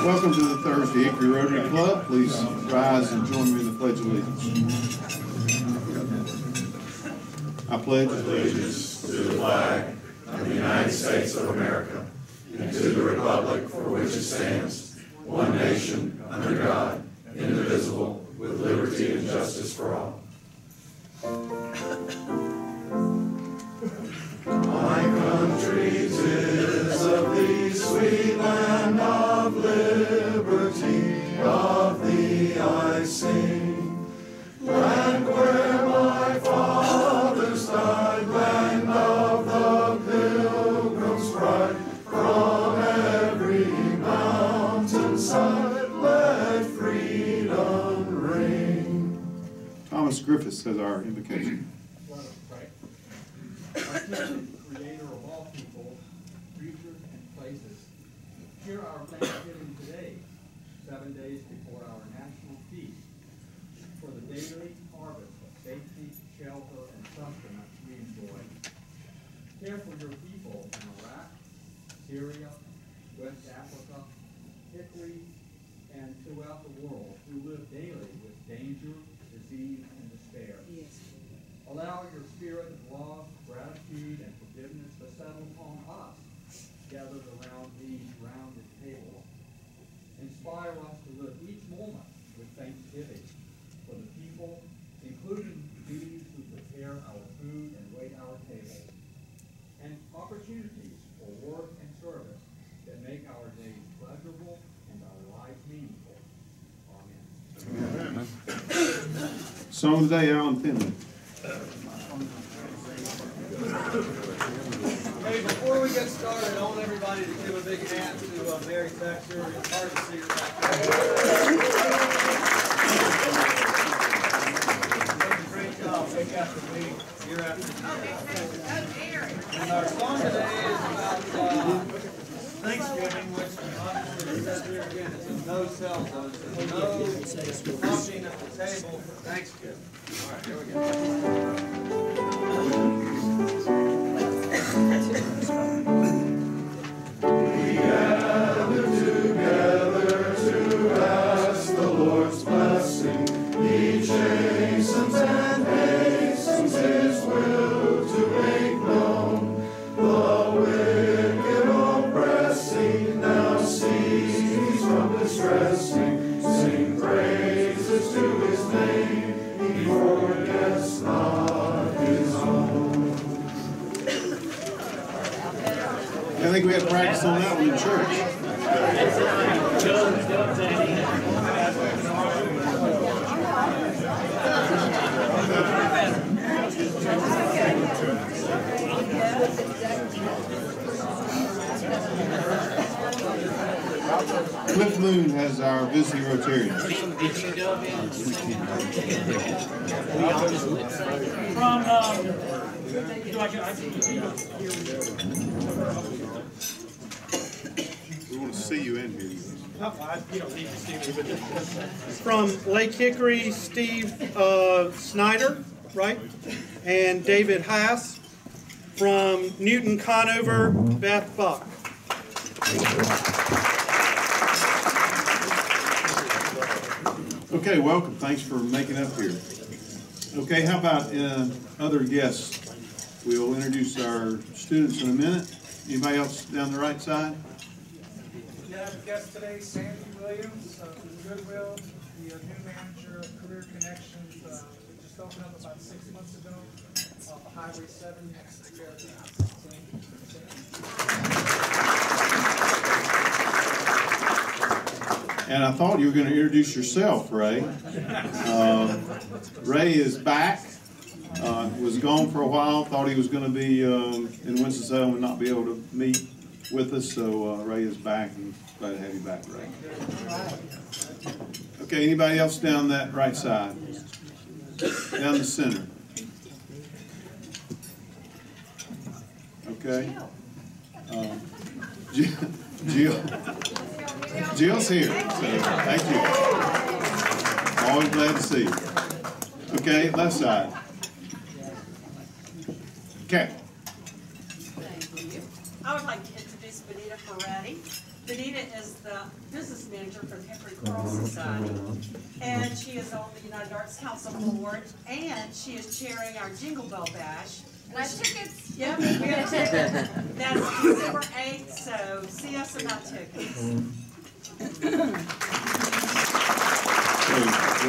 Welcome to the Thursday Hickory Rotary Club. Please rise and join me in the Pledge of Allegiance. I pledge allegiance to the flag of the United States of America and to the republic for which it stands, one nation, under God, indivisible, with liberty and justice for all. My country 'tis of thee, sweet land of liberty, of thee I sing. Land where my fathers died, land of the pilgrim's pride, from every mountainside let freedom ring. Thomas Griffiths has our invocation. Our King, Creator of all people, creatures, and places, hear our thanksgiving today, 7 days before our national feast, for the daily harvest of safety, shelter, and sustenance we enjoy. Care for your people in Iraq, Syria, West Africa, Hickory, and throughout the world who live daily with danger, disease, and despair. Yes. Allow your spirit of love, gratitude, and forgiveness to settle upon us, gathered around these rounded tables. Inspire us to live each moment with thanksgiving for the people, including these who prepare our food and wait our table, and opportunities for work and service that make our days pleasurable and our lives meaningful. Amen. Song of the day, Alan Finley. Hey, before we get started, I want everybody to give a big hand to Mary Texter. It's hard to see her back there. Doing a great job, week after week, year after year. And our song today is about Thanksgiving, which obviously it says here again, it's a no cell phone. It's a no talking at the table for Thanksgiving. All right, here we go. We gather together to ask the Lord's blessing. He chastens and hastens His will to make known. The wicked oppressing now cease from distressing. Sing praises to His name. He forgets not His own. I think we had practice on that one in church. Cliff Moon has our visiting Rotarians. We want to see you in here. From Lake Hickory, Steve Snyder, right? And David Haas. From Newton Conover, Beth Buck. Okay, welcome. Thanks for making up here. Okay, how about other guests? We'll introduce our students in a minute. Anybody else down the right side? We have a guest today, Sandy Williams from Goodwill, the new manager of Career Connections. We just opened up about 6 months ago off of Highway 7 next to Fairfield. And I thought you were going to introduce yourself, Ray. Ray is back. Was gone for a while. Thought he was going to be in Winston-Salem and not be able to meet with us. So Ray is back, and glad to have you back, Ray. Okay, anybody else down that right side? Down the center. Okay. Jill's here, so thank you. Always glad to see you. Okay, left side. Okay. Thank you. I would like to introduce Benita Ferretti. Benita is the business manager for the Hickory Society. And she is on the United Arts Council board, and she is chairing our Jingle Bell Bash. Got tickets. Yep, we got tickets. That's December 8th, so see us about tickets. Okay,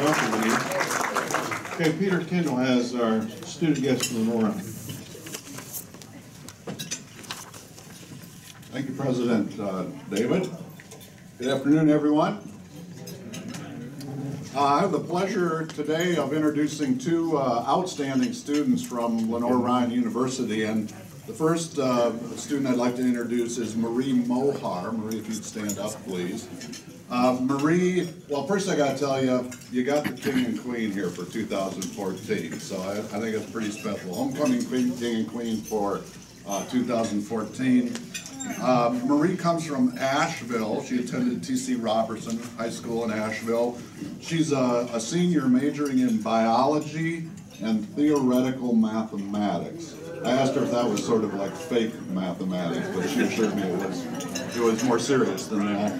welcome, Anita. Okay, Peter Kendall has our student guest from Lenore. Thank you, President David. Good afternoon, everyone. I have the pleasure today of introducing two outstanding students from Lenore Ryan University, and the first student I'd like to introduce is Marie Mohar. Marie, if you'd stand up, please. Marie, well, first I got to tell you, you got the king and queen here for 2014, so I think it's pretty special. Homecoming king and queen for 2014. Marie comes from Asheville. She attended T.C. Robertson High School in Asheville. She's a senior majoring in biology and theoretical mathematics. I asked her if that was sort of like fake mathematics, but she assured me it was more serious than that.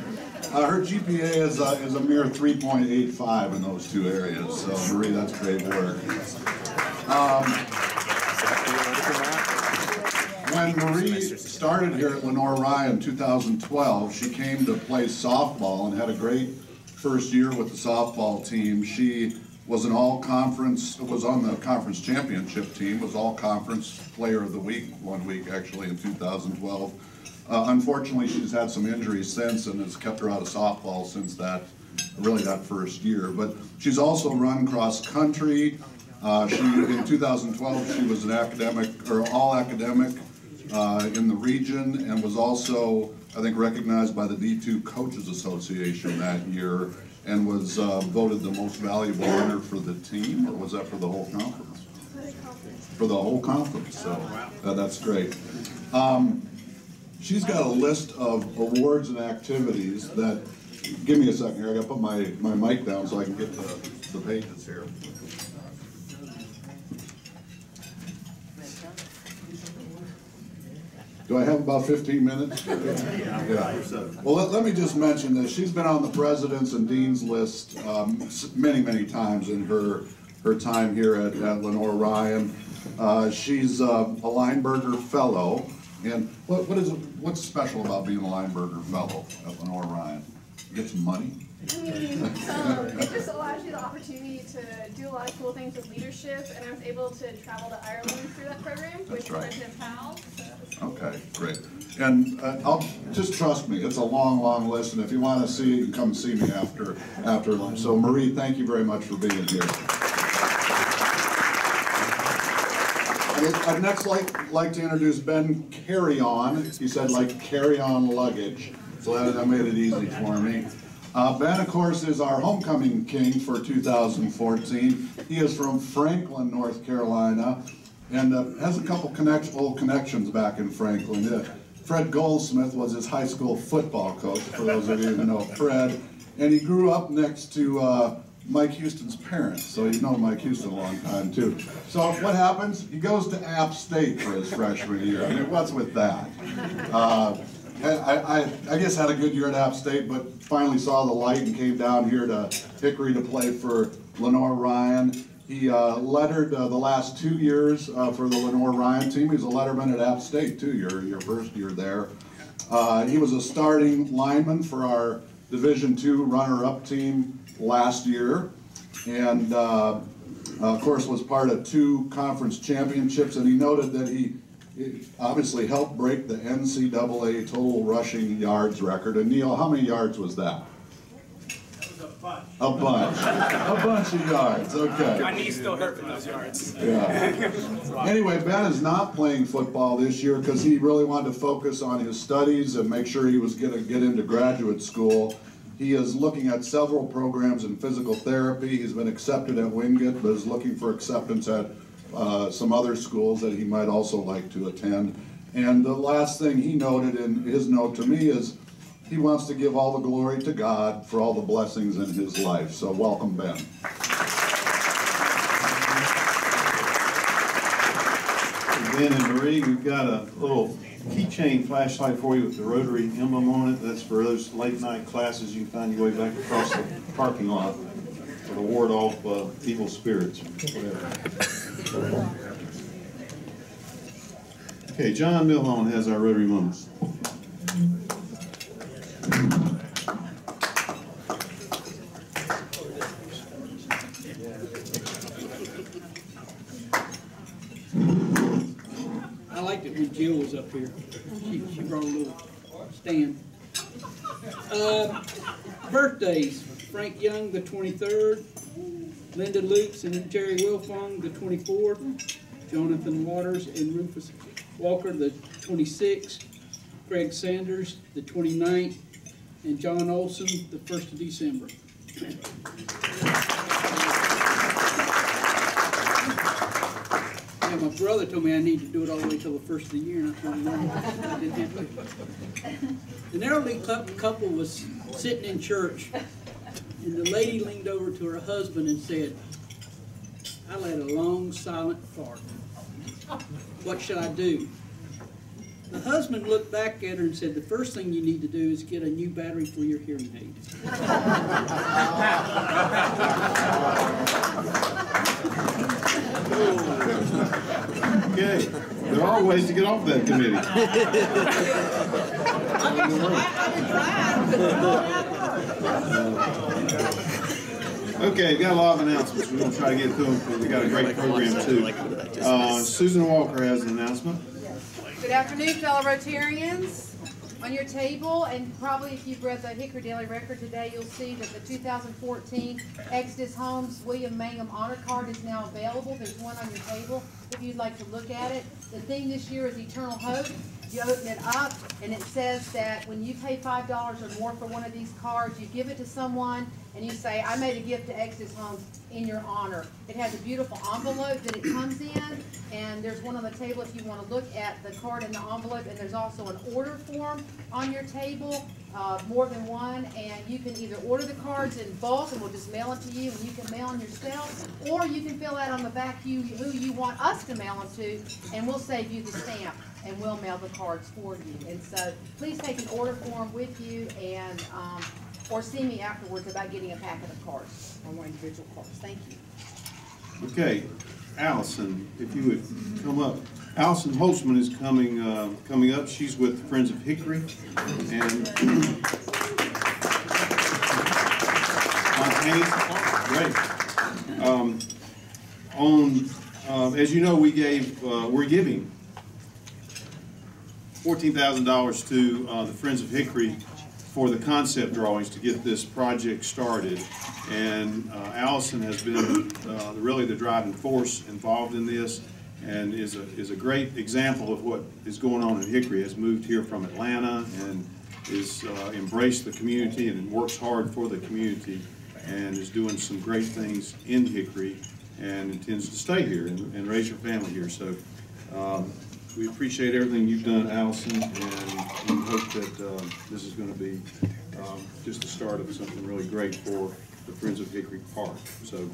Her GPA is a mere 3.85 in those two areas, so Marie, that's great work. When Marie started here at Lenore Ryan in 2012, she came to play softball and had a great first year with the softball team. She was an all-conference, was on the conference championship team, was all-conference player of the week one week actually in 2012. Unfortunately, she's had some injuries since and has kept her out of softball since that first year. But she's also run cross country. In 2012, she was an academic, or all-academic in the region, and was also, I think, recognized by the D2 Coaches Association that year, and was voted the most valuable runner for the team, or was that for the whole conference? For the whole conference, so that's great. She's got a list of awards and activities that, give me a second here, I gotta put my mic down so I can get the pages here. Do I have about 15 minutes? Yeah. Well, let me just mention this. She's been on the president's and dean's list many times in her time here at Lenore Ryan. She's a Lineberger Fellow. And what's special about being a Lineberger Fellow at Lenore Ryan? You get some money? It just allows you the opportunity to do a lot of cool things with leadership, and I was able to travel to Ireland through that program with President Powell. So okay, great. And just trust me, it's a long list, and if you want to see it, you can come see me after lunch. So Marie, thank you very much for being here. I'd next like to introduce Ben Carry-On. He said like carry-on luggage, so that made it easy for me. Ben, of course, is our homecoming king for 2014. He is from Franklin, North Carolina, and has a couple old connections back in Franklin. Fred Goldsmith was his high school football coach, for those of you who know Fred, and he grew up next to Mike Houston's parents, so he's known Mike Houston a long time too. So what happens? He goes to App State for his freshman year. I mean, what's with that? I guess had a good year at App State, but finally saw the light and came down here to Hickory to play for Lenore Ryan. He lettered the last 2 years for the Lenore Ryan team. He was a letterman at App State too, your first year there. He was a starting lineman for our Division II runner-up team last year, and of course was part of 2 conference championships, and he noted that he obviously helped break the NCAA total rushing yards record. And Neil, how many yards was that? A bunch. A bunch of yards, okay. My knees still hurt from those yards. Yeah. Anyway, Ben is not playing football this year because he really wanted to focus on his studies and make sure he was going to get into graduate school. He is looking at several programs in physical therapy. He's been accepted at Wingate, but is looking for acceptance at some other schools that he might also like to attend. And the last thing he noted in his note to me is he wants to give all the glory to God for all the blessings in his life. So welcome, Ben. Ben and Marie, we've got a little keychain flashlight for you with the Rotary emblem on it. That's for those late night classes. You can find your way back across the parking lot to ward off evil spirits or whatever. Okay, John Milhone has our Rotary moments. I liked it when Jill was up here. She brought a little stand. Birthdays: Frank Young, the 23rd. Linda Lukes and Terry Wilfong, the 24th. Jonathan Waters and Rufus Walker, the 26th. Craig Sanders, the 29th. And John Olson, the 1st of December. Yeah, my brother told me I need to do it all the way till the 1st of the year, and I told him no, I didn't have to. An elderly couple was sitting in church, and the lady leaned over to her husband and said, "I let a long, silent fart. What should I do?" The husband looked back at her and said, "The first thing you need to do is get a new battery for your hearing aid." Okay, there are ways to get off that committee. Okay, got a lot of announcements. We're going to try to get to them because we got a great program too. Susan Walker has an announcement. Good afternoon, fellow Rotarians. On your table, and probably if you've read the Hickory Daily Record today, you'll see that the 2014 Exodus Homes William Mangum Honor Card is now available. There's one on your table if you'd like to look at it. The theme this year is Eternal Hope. You open it up, and it says that when you pay $5 or more for one of these cards, you give it to someone, and you say, "I made a gift to Exodus Homes in your honor." It has a beautiful envelope that it comes in, and there's one on the table if you want to look at the card in the envelope, and there's also an order form on your table, more than one, and you can either order the cards in bulk, and we'll just mail it to you, and you can mail them yourself, or you can fill out on the back who you want us to mail them to, and we'll save you the stamp, and we'll mail the cards for you. And so please take an order form with you, and or see me afterwards about getting a packet of cards or more individual cards. Thank you. Okay, Allison, if you would come up. Allison Holtzman is coming up. She's with the Friends of Hickory, and great. As you know, we're giving $14,000 to the Friends of Hickory for the concept drawings to get this project started, and Allison has been really the driving force involved in this, and is a great example of what is going on in Hickory. Has moved here from Atlanta and is embraced the community and works hard for the community, and is doing some great things in Hickory, and intends to stay here and raise her family here. So we appreciate everything you've done, Allison, and we hope that this is going to be just the start of something really great for the Friends of Hickory Park. So,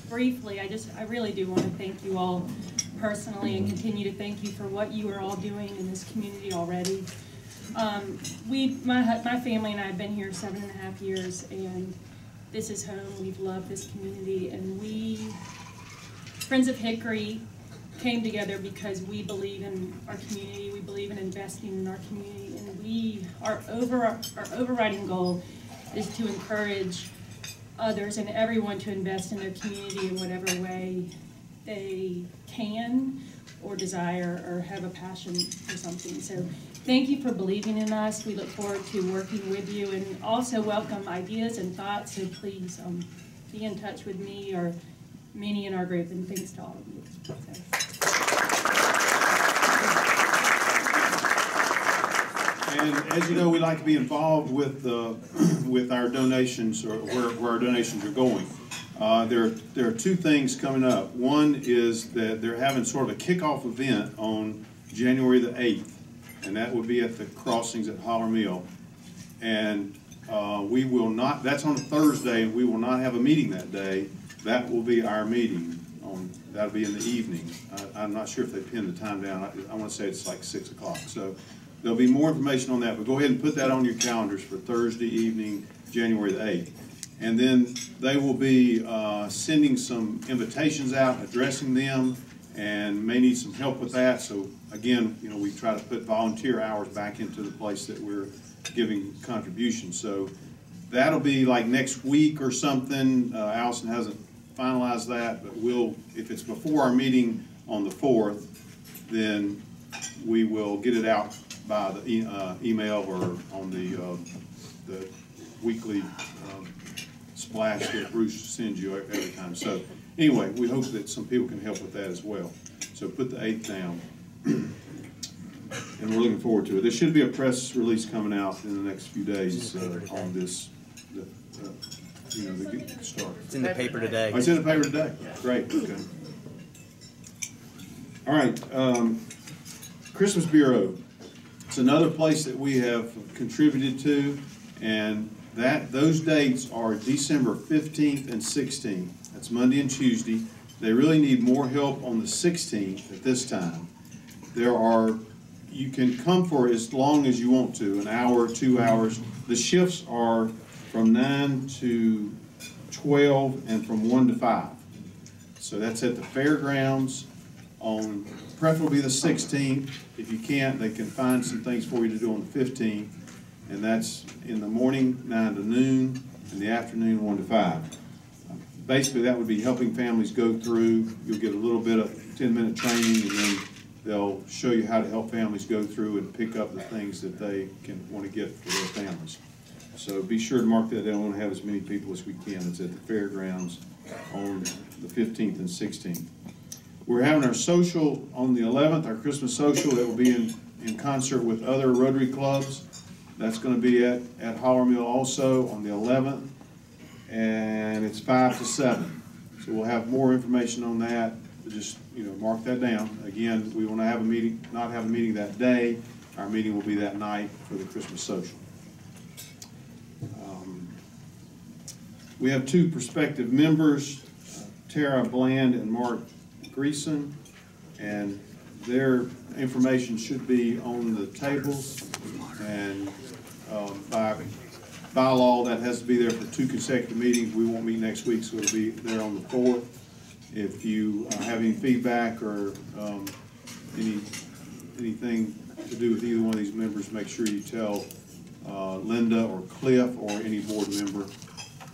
briefly, I really do want to thank you all personally, and continue to thank you for what you are all doing in this community already. My family and I have been here 7.5 years, and this is home. We've loved this community, and we, Friends of Hickory, came together because we believe in our community. We believe in investing in our community, and our overriding goal is to encourage others and everyone to invest in their community in whatever way they can or desire or have a passion for something. So thank you for believing in us. We look forward to working with you, and also welcome ideas and thoughts. So please be in touch with me or many in our group, and thanks to all of you. and as you know, we like to be involved with our donations, or where our donations are going. There are two things coming up. One is that they're having sort of a kickoff event on January the 8th, and that will be at the crossings at Holler Mill. And we will not, that's on a Thursday, and we will not have a meeting that day. That will be our meeting that'll be in the evening. I'm not sure if they pinned the time down. I want to say it's like 6 o'clock. So there'll be more information on that, but go ahead and put that on your calendars for Thursday evening, January the 8th. And then they will be sending some invitations out, addressing them, and may need some help with that. So again, you know, we try to put volunteer hours back into the place that we're giving contributions. So that'll be like next week or something. Allison hasn't finalized that, but we'll, if it's before our meeting on the 4th, then we will get it out by the email or on the weekly splash that Bruce sends you every time. So anyway, we hope that some people can help with that as well. So put the 8th down. And we're looking forward to it. There should be a press release coming out in the next few days on this, you know, the start. It's in the paper today. Oh, it's in the paper today? Great, okay. All right, Christmas Bureau. It's another place that we have contributed to, and those dates are December 15th and 16th. That's Monday and Tuesday. They really need more help on the 16th at this time. You can come for as long as you want to, an hour, 2 hours. The shifts are from 9 to 12 and from 1 to 5. So that's at the fairgrounds on preferably the 16th. If you can't, they can find some things for you to do on the 15th. And that's in the morning, 9 to noon, in the afternoon, 1 to 5. Basically, that would be helping families go through. You'll get a little bit of 10-minute training, and then they'll show you how to help families go through and pick up the things that they want to get for their families. So be sure to mark that down. I want to have as many people as we can. It's at the fairgrounds on the 15th and 16th. We're having our social on the 11th, our Christmas social, that will be in concert with other Rotary clubs. That's going to be at Holler Mill also on the 11th, and it's 5 to 7. So we'll have more information on that. Just, you know, mark that down. Again, we want to have a meeting, not have a meeting that day. Our meeting will be that night for the Christmas social. We have 2 prospective members, Tara Bland and Mark Greason, and their information should be on the tables. And by law, that has to be there for 2 consecutive meetings. We won't meet next week, so it'll be there on the 4th. If you have any feedback or anything to do with either one of these members, make sure you tell Linda or Cliff or any board member,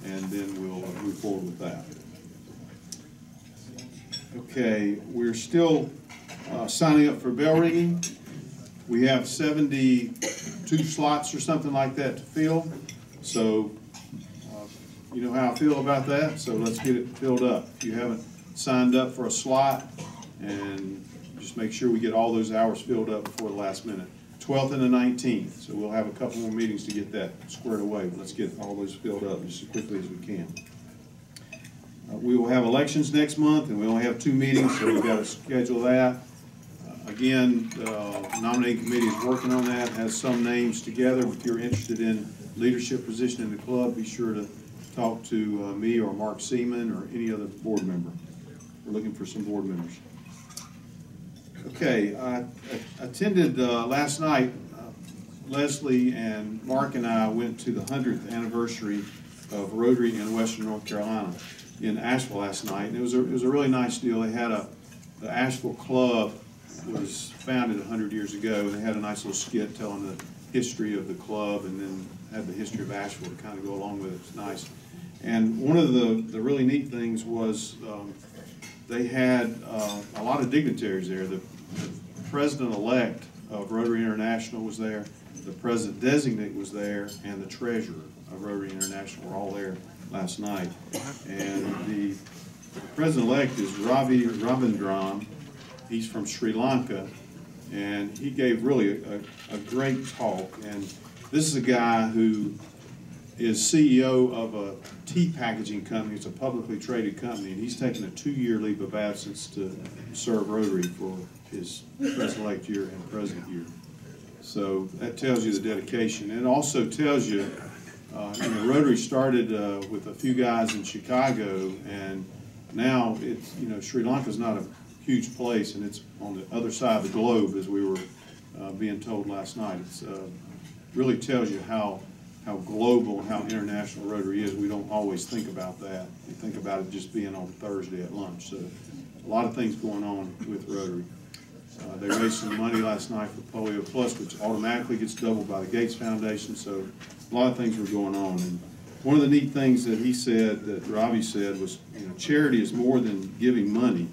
and then we'll move forward with that. Okay, we're still signing up for bell ringing. We have 72 slots or something like that to fill. So you know how I feel about that, so let's get it filled up. If you haven't signed up for a slot, and just make sure we get all those hours filled up before the last minute. 12th and the 19th, so we'll have a couple more meetings to get that squared away. But let's get all those filled up just as quickly as we can. We will have elections next month, and we only have 2 meetings, so we've got to schedule that. Again, the nominating committee is working on that, has some names together. If you're interested in leadership position in the club, be sure to talk to me or Mark Seaman or any other board member. We're looking for some board members. Okay, I attended last night. Leslie and Mark and I went to the 100th anniversary of Rotary in Western North Carolina in Asheville last night. And it was a really nice deal. They had the Asheville Club was founded 100 years ago, and they had a nice little skit telling the history of the club, and then had the history of Asheville to kind of go along with it. It's nice. And one of the really neat things was they had a lot of dignitaries there. The president-elect of Rotary International was there, the president-designate was there, and the treasurer of Rotary International were all there last night. And the president-elect is Ravi Ravindran. He's from Sri Lanka, and he gave really a great talk. And this is a guy who is CEO of a tea packaging company. It's a publicly traded company, and he's taken a 2-year leave of absence to serve Rotary for his president-elect year and president year. So that tells you the dedication. And it also tells you, Rotary started with a few guys in Chicago, and Now it's, you know, Sri Lanka's not a huge place, and it's on the other side of the globe, as we were being told last night. It's really tells you how global and how international Rotary is. We don't always think about that. We think about it just being on Thursday at lunch. So a lot of things going on with Rotary. They raised some money last night for Polio Plus, which automatically gets doubled by the Gates Foundation. So a lot of things were going on. And one of the neat things that he said, that Ravi said, was, you know, charity is more than giving money.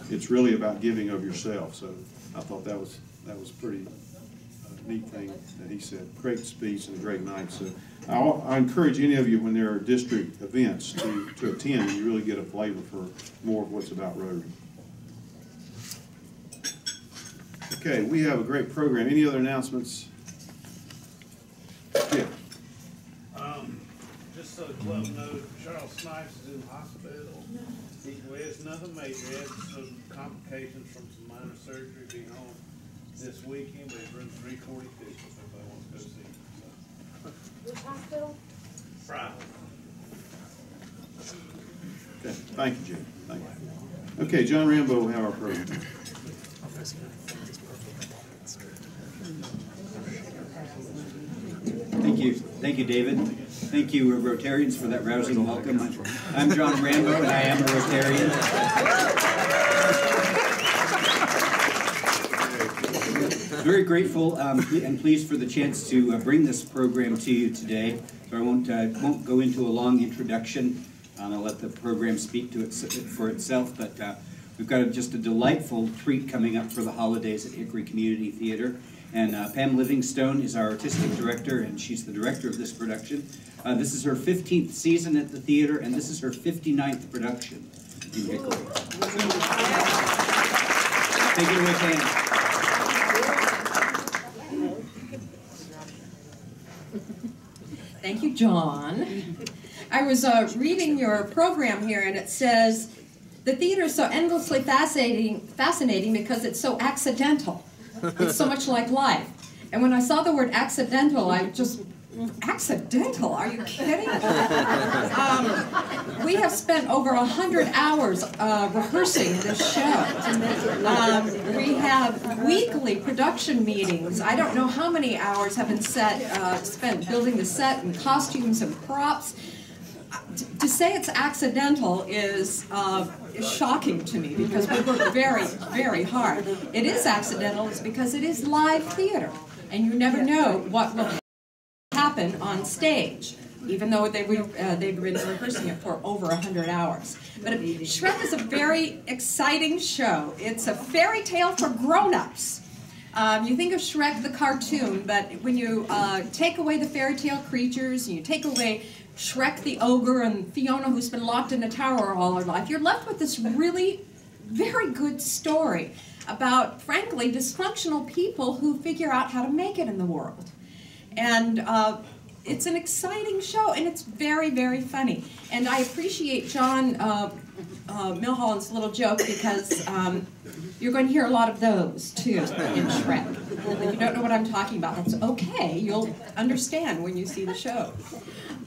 It's really about giving of yourself. So I thought that was pretty neat thing that he said. Great speech and a great night. So I encourage any of you, when there are district events, to attend, and you really get a flavor for more of what's about Rotary. Okay, we have a great program. Any other announcements? Yeah. Just so the club knows, Charles Snipes is in the hospital. Well, it's nothing major. He had some complications from some minor surgery. Be home this weekend, but he's room 342 if everybody wants to go see him. So. Which hospital? Friday. Okay, thank you, Jim. Thank you. Okay, John Rambo will have our program. Thank you, David. Thank you, Rotarians, for that rousing welcome. I'm John Rambo, and I am a Rotarian. Very grateful and pleased for the chance to bring this program to you today. So I won't go into a long introduction. I'll let the program speak to it for itself. But we've got just a delightful treat coming up for the holidays at Hickory Community Theater. And Pam Livingstone is our artistic director, and she's the director of this production. This is her 15th season at the theater, and this is her 59th production in Hickory. Take it away, Pam. Thank you, John. I was reading your program here, and it says, the theater is so endlessly fascinating because it's so accidental. It's so much like life. And when I saw the word accidental, I just, accidental? Are you kidding? We have spent over 100 hours rehearsing this show. We have weekly production meetings. I don't know how many hours have been spent building the set and costumes and props. To say it's accidental is shocking to me because we work very, very hard. It is accidental it's because it is live theater, and you never know what will happen on stage, even though they've been rehearsing it for over 100 hours. But Shrek is a very exciting show. It's a fairy tale for grown-ups. You think of Shrek the cartoon, but when you take away the fairy tale creatures, and you take away Shrek the ogre and Fiona who's been locked in a tower all her life, you're left with this really very good story about, frankly, dysfunctional people who figure out how to make it in the world. And it's an exciting show, and it's very, very funny. And I appreciate John Milholland's little joke because you're going to hear a lot of those, too, in Shrek. If you don't know what I'm talking about, that's okay. You'll understand when you see the show.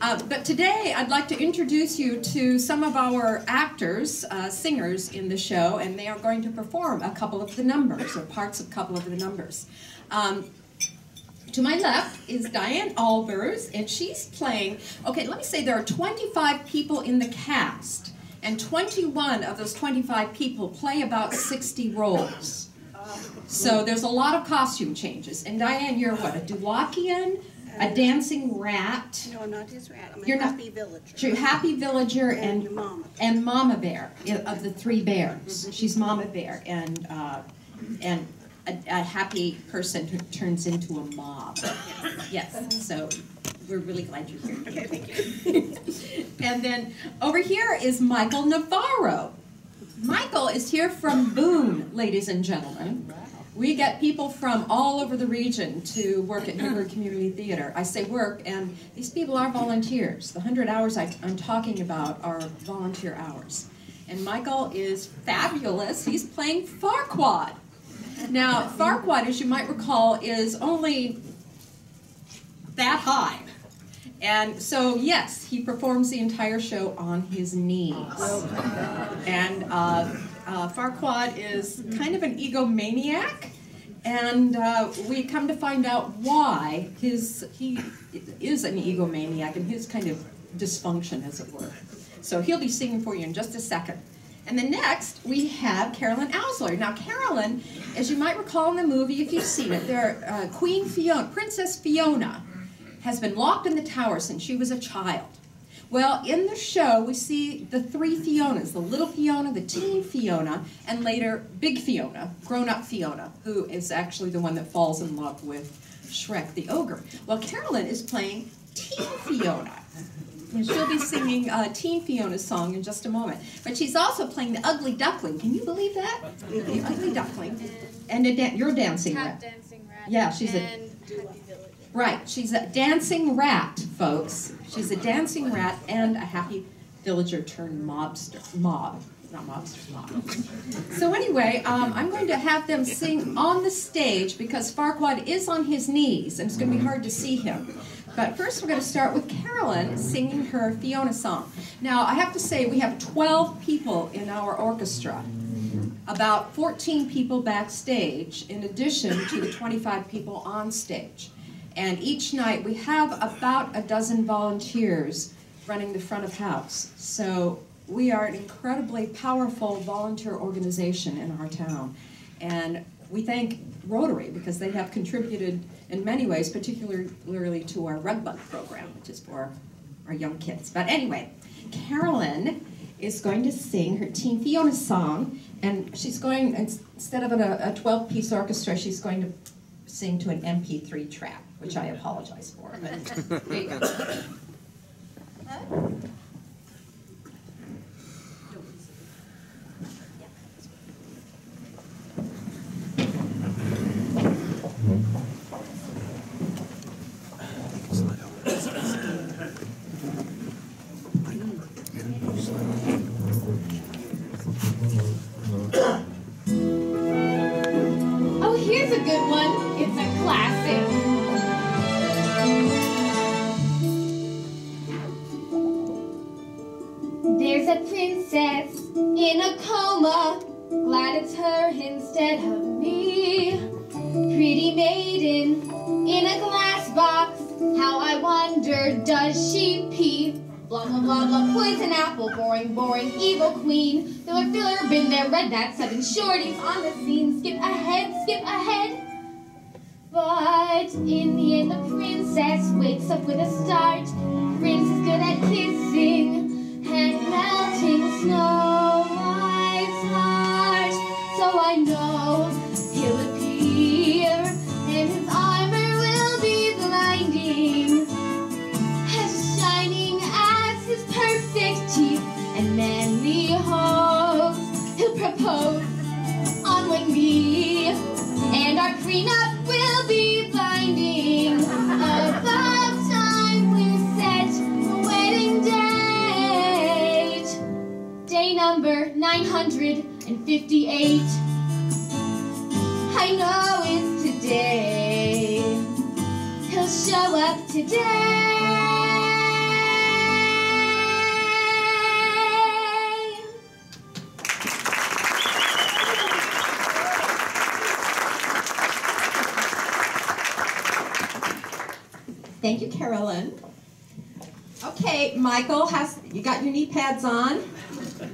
But today, I'd like to introduce you to some of our actors, singers in the show, and they are going to perform a couple of the numbers, or parts of a couple of the numbers. To my left is Diane Albers, and she's playing, okay, let me say there are 25 people in the cast, and 21 of those 25 people play about 60 roles. So there's a lot of costume changes. And Diane, you're what, a Duwakian, a dancing rat? No, I'm not his rat. I'm You're a not- happy villager. You're Happy Villager And Mama. and Mama Bear, of the three bears. She's Mama Bear, and a happy person who turns into a mob. Yes, so we're really glad you're here. Okay, thank you. And then over here is Michael Navarro. Michael is here from Boone, ladies and gentlemen. We get people from all over the region to work at Hickory Community Theater. I say work, and these people are volunteers. The 100 hours I'm talking about are volunteer hours. And Michael is fabulous. He's playing Farquaad. Now, Farquaad, as you might recall, is only that high. And so, yes, he performs the entire show on his knees. And Farquaad is kind of an egomaniac, and we come to find out why he is an egomaniac and his kind of dysfunction, as it were. So he'll be singing for you in just a second. And then next, we have Carolyn Owsler. Now, Carolyn, as you might recall in the movie, if you've seen it, Queen Fiona, Princess Fiona, has been locked in the tower since she was a child. Well, in the show, we see the three Fionas, the little Fiona, the teen Fiona, and later Big Fiona, grown-up Fiona, who is actually the one that falls in love with Shrek the ogre. Well, Carolyn is playing teen Fiona. And she'll be singing Teen Fiona's song in just a moment. But she's also playing the Ugly Duckling. Can you believe that? The Ugly Duckling. And you're a dancing rat. Dancing rat. Yeah, she's Right, she's a dancing rat, folks. She's a dancing rat and a happy villager turned mob. So anyway, I'm going to have them sing on the stage because Farquaad is on his knees and it's going to be hard to see him. But first we're going to start with Carolyn singing her Fiona song. Now I have to say we have 12 people in our orchestra, about 14 people backstage in addition to the 25 people on stage. And each night we have about a dozen volunteers running the front of house. So we are an incredibly powerful volunteer organization in our town. And we thank Rotary because they have contributed in many ways, particularly to our Rug Bug program, which is for our young kids. But anyway, Carolyn is going to sing her Teen Fiona song, and she's going, instead of a 12-piece orchestra, she's going to sing to an MP3 track, which I apologize for. But there you go. Oh, here's a good one. It's a classic. There's a princess in a coma, glad it's her instead of me. Pretty maiden in a glass box, how I wonder does she pee? Blah blah blah blah, poison apple, boring, boring, evil queen. Filler, filler, been there, read that, 7 shorties on the scene. Skip ahead, skip ahead. But in the end the princess wakes up with a start. Prince is good at kissing and melting Snow White's heart. So I know he'll appear and his armor will be blinding, as shining as his perfect teeth, and then behold, he'll propose on one knee, and our prenup will be binding. About time we'll set the wedding date. Day number 958. I know it's today. He'll show up today. Thank you, Carolyn. Okay, Michael, you got your knee pads on?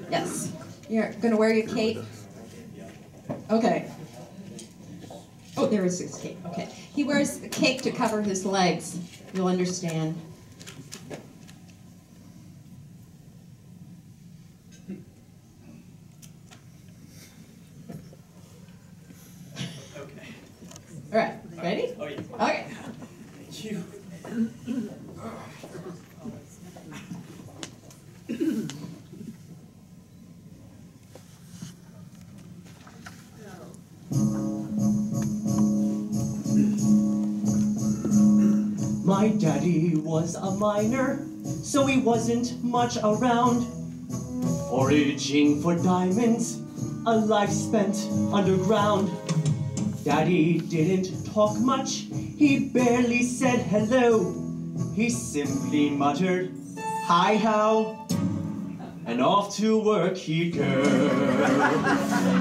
Yes. You're going to wear your cape? Okay. Oh, there is his cape. Okay. He wears a cape to cover his legs. You'll understand. Okay. All right. Ready? Oh, yeah. Okay. Thank you. My daddy was a miner, so he wasn't much around, foraging for diamonds, a life spent underground. Daddy didn't talk much, he barely said hello. he simply muttered, "Hi-ho," and off to work he'd go.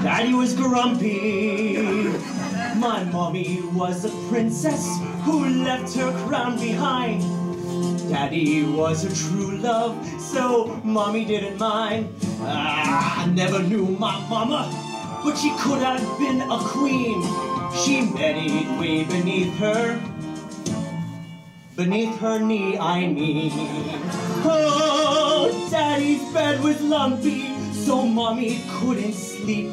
Daddy was grumpy. My mommy was a princess who left her crown behind. Daddy was a true love, so mommy didn't mind. I never knew my mama, but she could have been a queen. She married way beneath her knee, I mean. Oh, Daddy's bed was lumpy, so mommy couldn't sleep.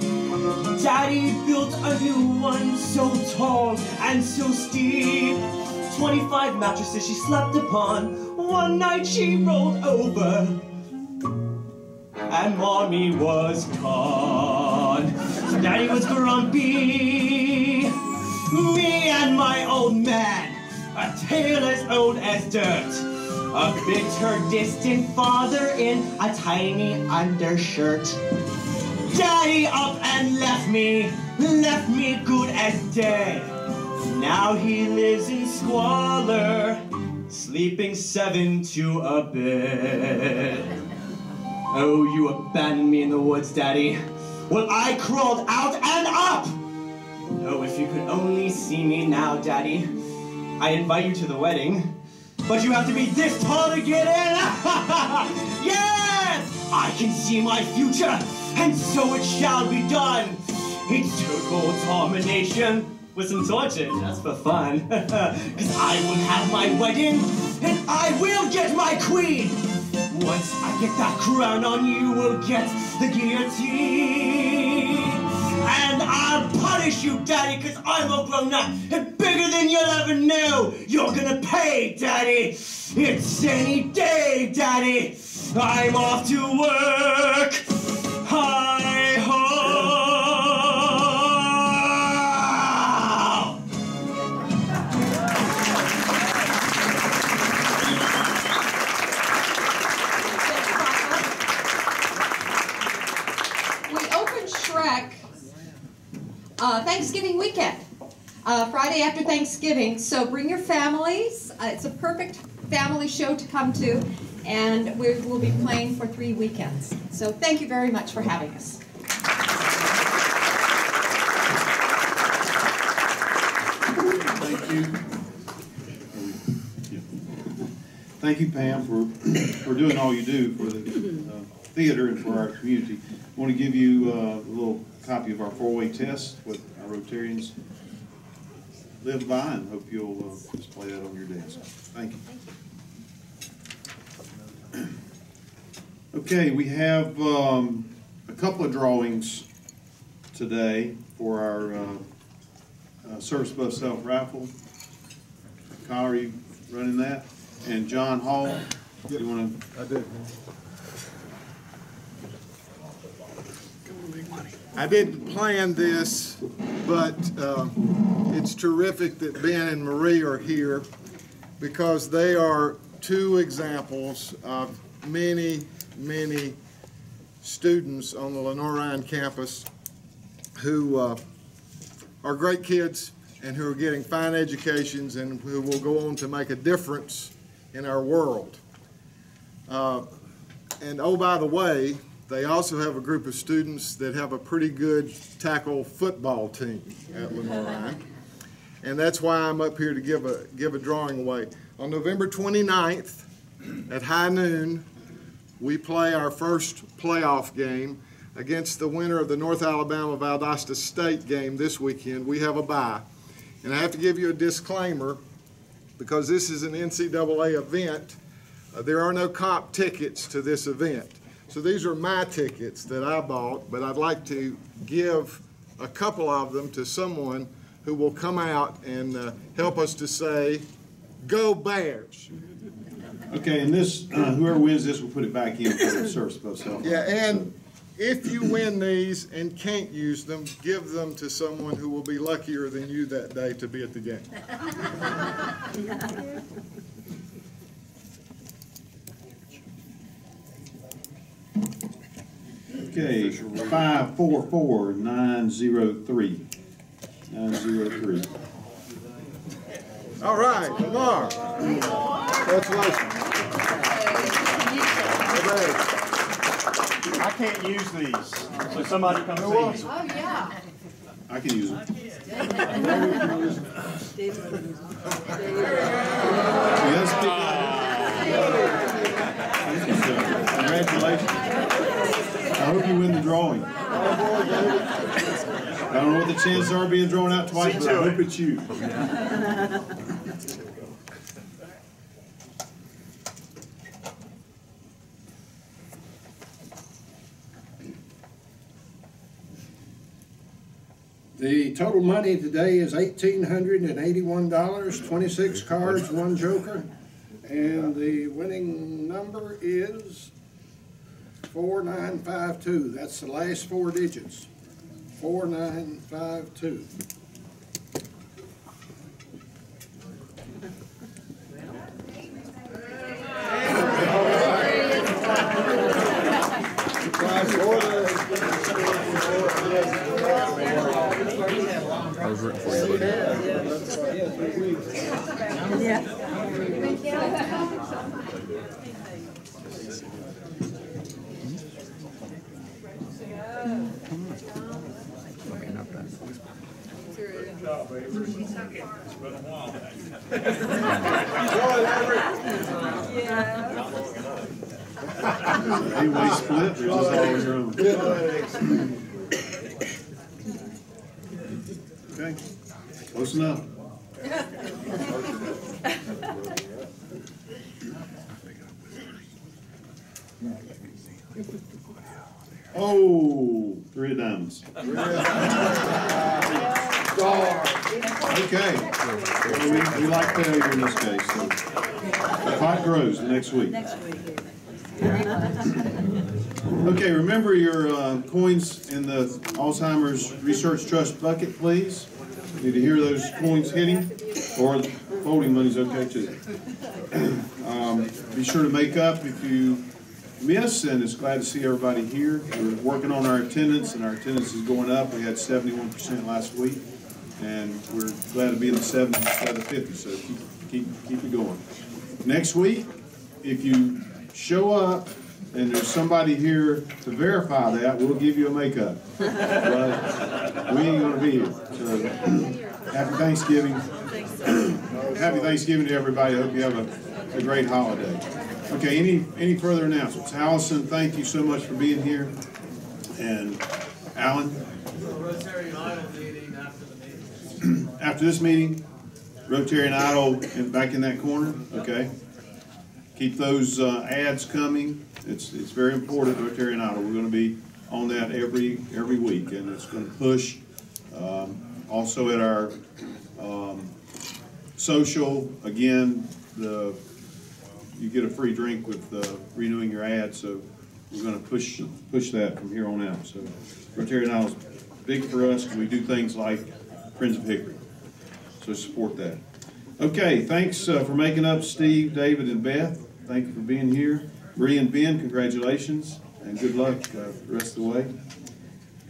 Daddy built a new one, so tall and so steep. 25 mattresses she slept upon. One night she rolled over, and mommy was gone. So Daddy was grumpy. Me and my old man, a tale as old as dirt. A bitter, distant father in a tiny undershirt. Daddy up and left me good as dead. Now he lives in squalor, sleeping 7 to a bed. Oh, you abandoned me in the woods, Daddy. Well, I crawled out and up. Oh, if you could only see me now, Daddy. I invite you to the wedding, but you have to be this tall to get in. Yes! I can see my future, and so it shall be done. It's total domination with some torture, just for fun. Cause I will have my wedding, and I will get my queen. Once I get that crown on, you will get the guillotine. And I'll punish you, Daddy, cause I'm all grown up and bigger than you'll ever know. You're gonna pay, Daddy. It's any day, Daddy. I'm off to work. Hi-ho. Thanksgiving weekend, Friday after Thanksgiving, so bring your families. It's a perfect family show to come to, and we will be playing for 3 weekends. So thank you very much for having us. Thank you. Thank you, Pam, for doing all you do for the theater and for our community. I want to give you a little copy of our 4-way test, what our Rotarians live by, and hope you'll display that on your desk. Thank you. Okay, we have a couple of drawings today for our Service Bus Self-Raffle. Kyle, are you running that? And John Hall, you want to? I do. I didn't plan this, but it's terrific that Ben and Marie are here because they are 2 examples of many, many students on the Lenore-Ryan campus who are great kids and who are getting fine educations and who will go on to make a difference in our world. And oh, by the way, they also have a group of students that have a pretty good tackle football team at Lenore-Ryan. And that's why I'm up here to give a drawing away. On November 29th at high noon, we play our first playoff game against the winner of the North Alabama-Valdosta State game this weekend. We have a bye. And I have to give you a disclaimer because this is an NCAA event. There are no comp tickets to this event. So these are my tickets that I bought, but I'd like to give a couple of them to someone who will come out and help us to say, "Go Bears." Okay, and this, whoever wins this will put it back in for the Service Bus Self. Yeah, and if you win these and can't use them, give them to someone who will be luckier than you that day to be at the game. Okay, 544903. 903. All right, Lamar. Congratulations. I can't use these, so somebody come see me. Oh, yeah. I can use it. Yes, congratulations. I hope you win the drawing. I don't know what the chances are of being drawn out twice, but I hope it's you. The total money today is $1,881, 26 cards, 1 joker, and the winning number is 4952. That's the last 4 digits. 4952. I was rooting for you, buddy. Yeah. Anyway, split, or just always room? Okay, close enough. Oh, 3 of diamonds. Okay, well, we like failure in this case, so the pot grows the next week. Okay, remember your coins in the Alzheimer's Research Trust bucket, please. Need to hear those coins hitting, or folding money's okay too. Be sure to make up if you miss, and it's glad to see everybody here. We're working on our attendance, and our attendance is going up. We had 71% last week, and we're glad to be in the 70s instead of 50, so keep it going. Next week, if you show up and there's somebody here to verify that, we'll give you a makeup. But we ain't going to be here. So, happy Thanksgiving. Happy Thanksgiving to everybody. I hope you have a great holiday. Okay, any further announcements? Allison, thank you so much for being here. And Alan? Rotary Idol meeting after the meeting. After this meeting, Rotary Idol back in that corner, okay? Keep those ads coming. It's very important, Rotary Idol. We're going to be on that every week, and it's going to push. Also at our social, again, you get a free drink with renewing your ad, so we're going to push that from here on out. So Rotary Idol is big for us because we do things like Friends of Hickory. So support that. Okay, thanks for making up, Steve, David, and Beth. Thank you for being here. Bree and Ben, congratulations, and good luck the rest of the way.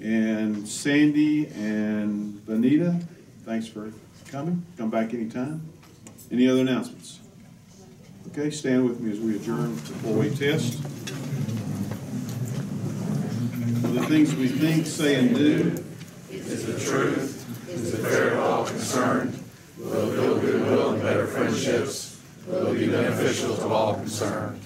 And Sandy and Benita, thanks for coming. Come back anytime. Any other announcements? Okay, stand with me as we adjourn the four-way test. For the things we think, say, and do is the truth, is it fair to all concerned, will build goodwill and better friendships, will be beneficial to all concerned.